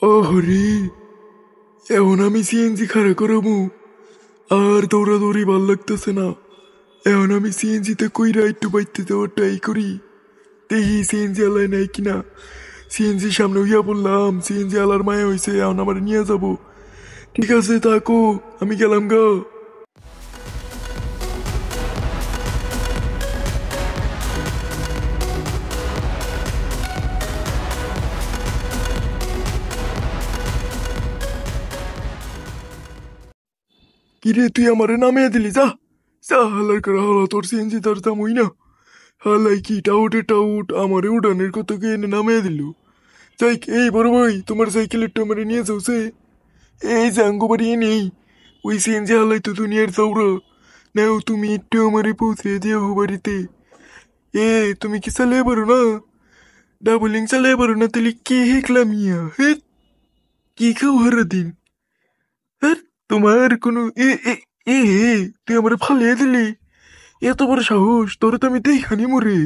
আরে এখন আমি সিএনজি খাড়া করামু আর দৌড়াদৌড়ি ভাল লাগতেছে না। এখন আমি সিএনজিতে কইরা একটু বাইতে যাওয়ার ট্রাই করি, দেখি সিএনজি আলায় নাই কিনা। সিএনজির সামনে হইয়া বললাম, সিএনজি আলার মায়া হয়েছে, এখন আমার নিয়ে যাব। ঠিক আছে থাকো, আমি গেলাম গা। কিরে তুই আমারে নামিয়ে দিলি, যা যা, হালার করে হালা, তোর সিএনজি তোর দামই না। হালাই কি টাউটে টাউট আমারে উড়ানের কত কে এনে নামিয়ে দিল। যাই, এই বড় ভাই, তোমার সাইকেলের টা আমারে নিয়ে যাও সে। এই যে আঙ্গো বাড়ি নেই, ওই সিএনজি হালাই তো দুনিয়ার চাউরা। নাও তুমি একটু আমারে পৌঁছে দিও বাড়িতে। এ তুমি কি চালিয়ে পারো না? ডাবলিং চালিয়ে পারো না? তাহলে কে হেকলাম ইয়া হে, কি খাও হারা দিন? হ্যাঁ, তোমার কোনো এ এ এ এ, তুই আমার ফালিয়ে দিলি? এত বড় সাহস তোর, তো আমি দেখানি মরে।